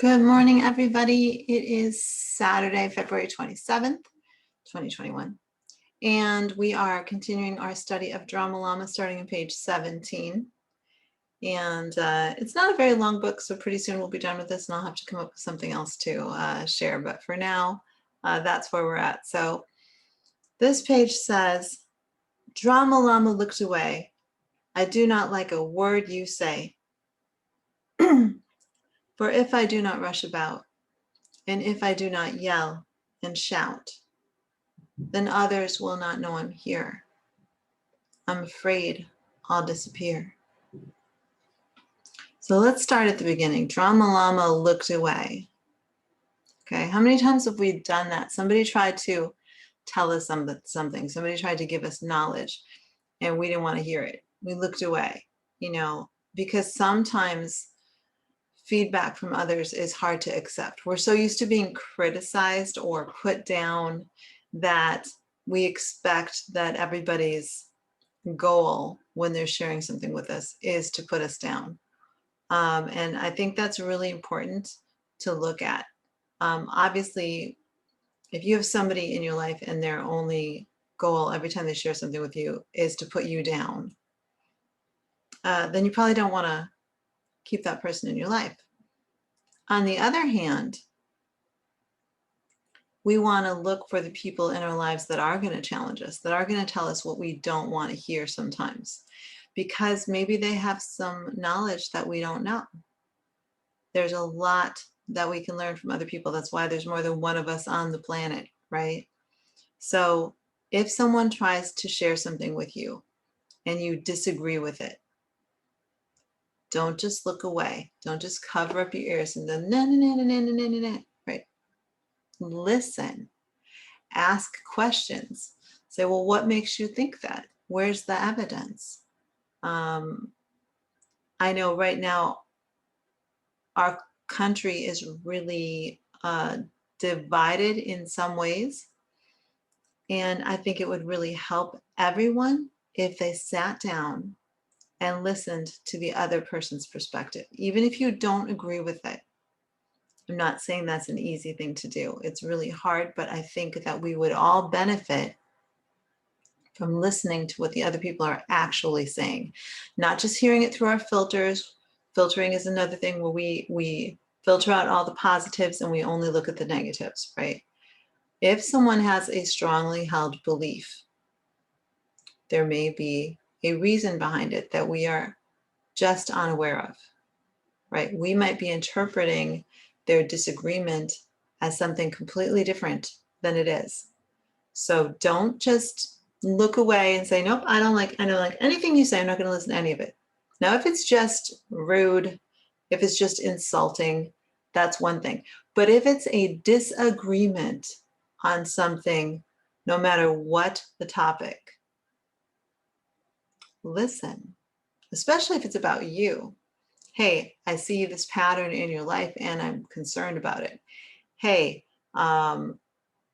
Good morning, everybody. It is Saturday, February 27th, 2021. And we are continuing our study of Drama Llama starting on page 17. And it's not a very long book, so pretty soon we'll be done with this and I'll have to come up with something else to share. But for now, that's where we're at. So this page says, Drama Llama looked away. I do not like a word you say. For if I do not rush about, and if I do not yell and shout, then others will not know I'm here. I'm afraid I'll disappear. So let's start at the beginning. Drama Llama looked away. Okay, how many times have we done that? Somebody tried to tell us something. Somebody tried to give us knowledge and we didn't want to hear it. We looked away, because sometimes feedback from others is hard to accept. We're so used to being criticized or put down that we expect that everybody's goal when they're sharing something with us is to put us down. And I think that's really important to look at. Obviously, if you have somebody in your life and their only goal every time they share something with you is to put you down, then you probably don't want to keep that person in your life. On the other hand, we want to look for the people in our lives that are going to challenge us, that are going to tell us what we don't want to hear sometimes, because maybe they have some knowledge that we don't know. There's a lot that we can learn from other people. That's why there's more than one of us on the planet, right? So if someone tries to share something with you and you disagree with it, don't just look away. Don't just cover up your ears and then no, right? Listen, ask questions. Say, well, what makes you think that? Where's the evidence? I know right now our country is really divided in some ways. And I think it would really help everyone if they sat down and listened to the other person's perspective, even if you don't agree with it. I'm not saying that's an easy thing to do. It's really hard, but I think that we would all benefit from listening to what the other people are actually saying, not just hearing it through our filters. Filtering is another thing where we filter out all the positives and we only look at the negatives, right? If someone has a strongly held belief, there may be a reason behind it that we are just unaware of, right? We might be interpreting their disagreement as something completely different than it is. So don't just look away and say, nope, I don't like anything you say. I'm not going to listen to any of it. Now, if it's just rude, if it's just insulting, that's one thing. But if it's a disagreement on something, no matter what the topic, listen, especially if it's about you. Hey, I see this pattern in your life and I'm concerned about it. Hey,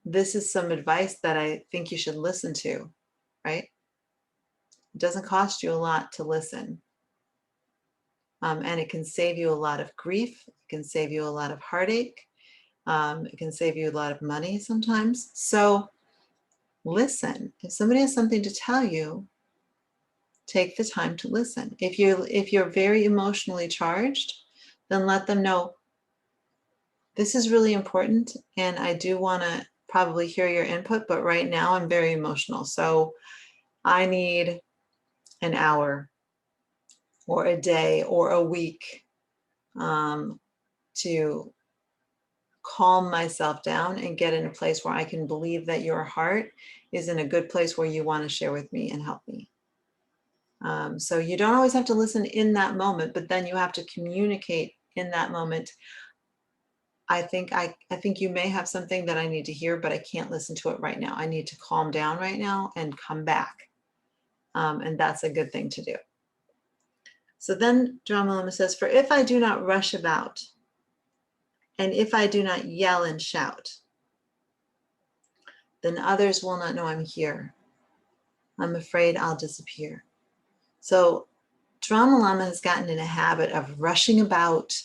this is some advice that I think you should listen to, right? It doesn't cost you a lot to listen. And it can save you a lot of grief. It can save you a lot of heartache. It can save you a lot of money sometimes. So listen. If somebody has something to tell you, take the time to listen. If you're very emotionally charged, then let them know, this is really important and I do want to probably hear your input, but right now I'm very emotional. So I need an hour or a day or a week to calm myself down and get in a place where I can believe that your heart is in a good place where you want to share with me and help me. So you don't always have to listen in that moment, but then you have to communicate in that moment. I think you may have something that I need to hear, but I can't listen to it right now. I need to calm down right now and come back. And that's a good thing to do. So then Drama Llama says, for if I do not rush about, and if I do not yell and shout, then others will not know I'm here. I'm afraid I'll disappear. So Drama Llama has gotten in a habit of rushing about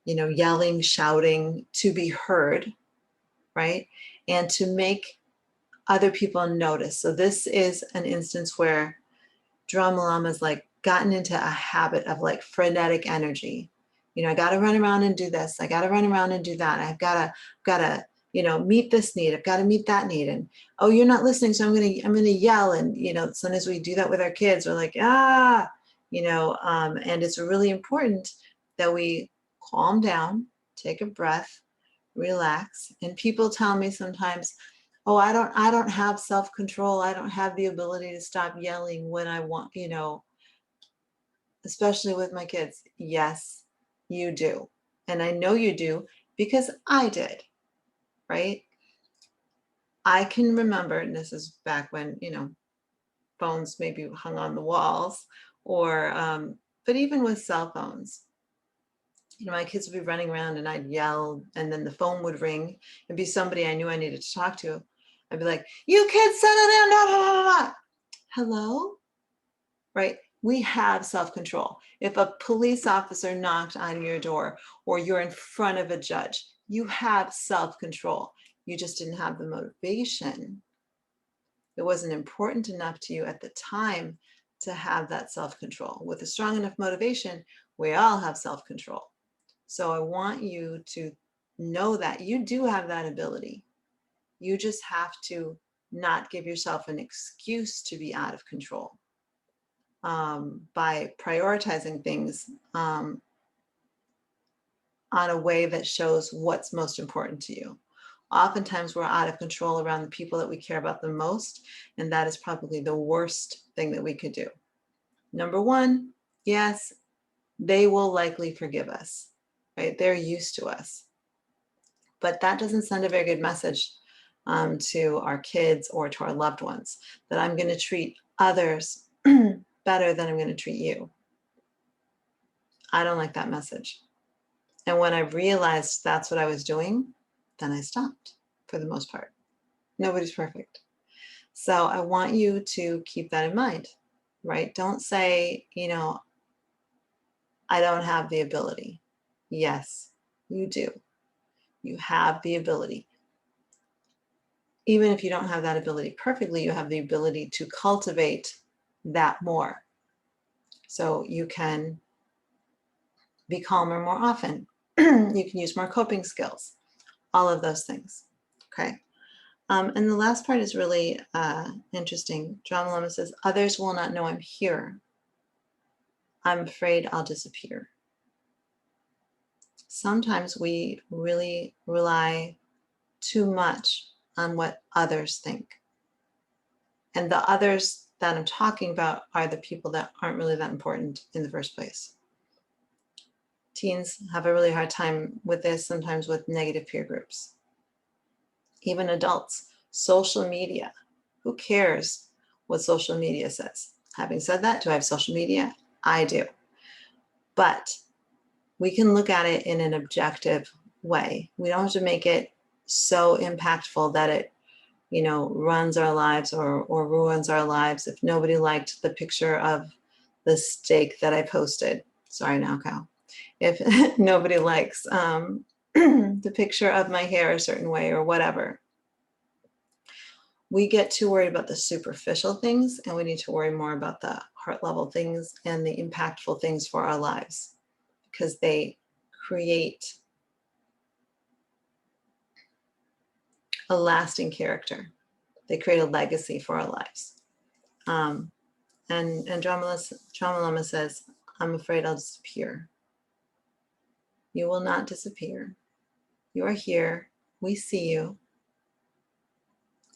yelling, shouting to be heard, right? And to make other people notice. So this is an instance where Drama Llama's like gotten into a habit of like frenetic energy. I got to run around and do this. I got to run around and do that. I've got to, meet this need. I've got to meet that need. And, oh, you're not listening. So I'm going to yell. And, sometimes as we do that with our kids, we're like, and it's really important that we calm down, take a breath, relax. And people tell me sometimes, oh, I don't have self-control. I don't have the ability to stop yelling when I want, especially with my kids. Yes, you do. And I know you do because I did, right? I can remember, and this is back when, phones maybe hung on the walls or, but even with cell phones, my kids would be running around and I'd yell and then the phone would ring and be somebody I knew I needed to talk to. I'd be like, you kids, settle down, blah, blah, blah, blah. Hello? Right? We have self-control. If a police officer knocked on your door or you're in front of a judge, you have self-control. You just didn't have the motivation. It wasn't important enough to you at the time to have that self-control. With a strong enough motivation, we all have self-control. So I want you to know that you do have that ability. You just have to not give yourself an excuse to be out of control by prioritizing things on a way that shows what's most important to you. Oftentimes we're out of control around the people that we care about the most, and that is probably the worst thing that we could do. Number one, yes, they will likely forgive us, right? They're used to us. But that doesn't send a very good message to our kids or to our loved ones, that I'm going to treat others better than I'm going to treat you. I don't like that message. And when I realized that's what I was doing, then I stopped for the most part. Nobody's perfect. So I want you to keep that in mind, right? Don't say, I don't have the ability. Yes, you do. You have the ability. Even if you don't have that ability perfectly, you have the ability to cultivate that more. So you can be calmer more often. You can use more coping skills, all of those things. Okay. And the last part is really interesting. Drama Llama says, others will not know I'm here. I'm afraid I'll disappear. Sometimes we really rely too much on what others think. And the others that I'm talking about are the people that aren't really that important in the first place. Teens have a really hard time with this, sometimes with negative peer groups. Even adults, social media. Who cares what social media says? Having said that, do I have social media? I do. But we can look at it in an objective way. We don't have to make it so impactful that it, runs our lives or ruins our lives. If nobody liked the picture of the steak that I posted, sorry now, Cow. If nobody likes the picture of my hair a certain way or whatever, we get too worried about the superficial things, and we need to worry more about the heart level things and the impactful things for our lives, because they create a lasting character. They create a legacy for our lives. And Drama Llama says, I'm afraid I'll disappear. You will not disappear. You are here. We see you.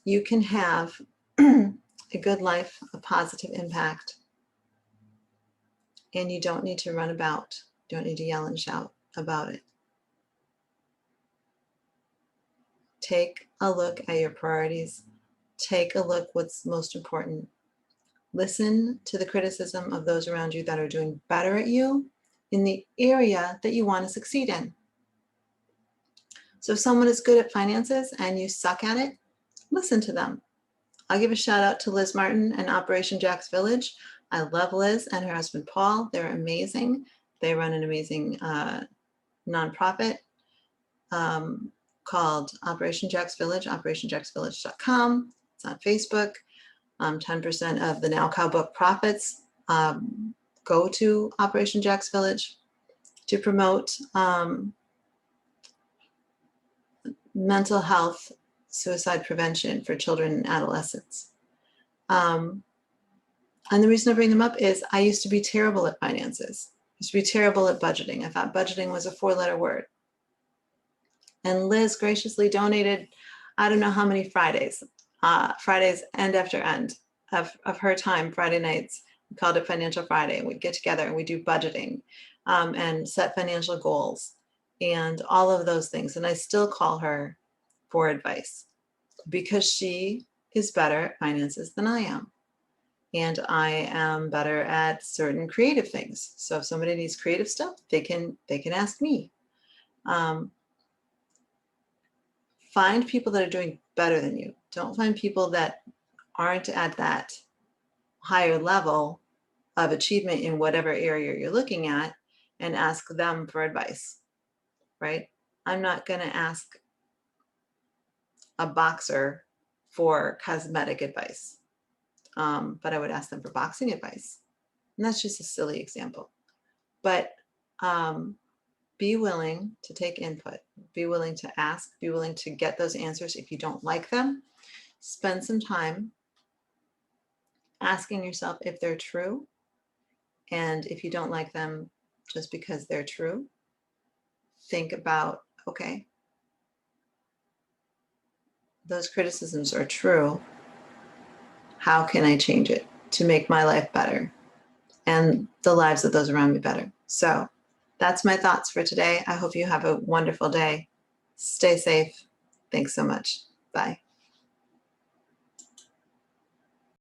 You can have a good life, a positive impact. And you don't need to run about. You don't need to yell and shout about it. Take a look at your priorities. Take a look what's most important. Listen to the criticism of those around you that are doing better at you in the area that you want to succeed in. So if someone is good at finances and you suck at it, listen to them. I'll give a shout out to Liz Martin and Operation Jack's Village. I love Liz and her husband Paul. They're amazing. They run an amazing nonprofit called Operation Jack's Village, operationjacksvillage.com. It's on Facebook. 10% of the Now Cow book profits go to Operation Jack's Village to promote mental health, suicide prevention for children and adolescents. And the reason I bring them up is I used to be terrible at finances. I used to be terrible at budgeting. I thought budgeting was a 4-letter word. And Liz graciously donated, I don't know how many Fridays end after end of her time, Friday nights. We called it Financial Friday. We'd get together and we do budgeting and set financial goals and all of those things. And I still call her for advice because she is better at finances than I am. And I am better at certain creative things. So if somebody needs creative stuff, they can ask me. Find people that are doing better than you. Don't find people that aren't at that higher level of achievement in whatever area you're looking at and ask them for advice, right? I'm not going to ask a boxer for cosmetic advice, but I would ask them for boxing advice. And that's just a silly example. But be willing to take input, be willing to ask, be willing to get those answers. If you don't like them, spend some time asking yourself if they're true. And if you don't like them just because they're true, think about, okay, those criticisms are true. How can I change it to make my life better and the lives of those around me better? So that's my thoughts for today. I hope you have a wonderful day. Stay safe. Thanks so much. Bye.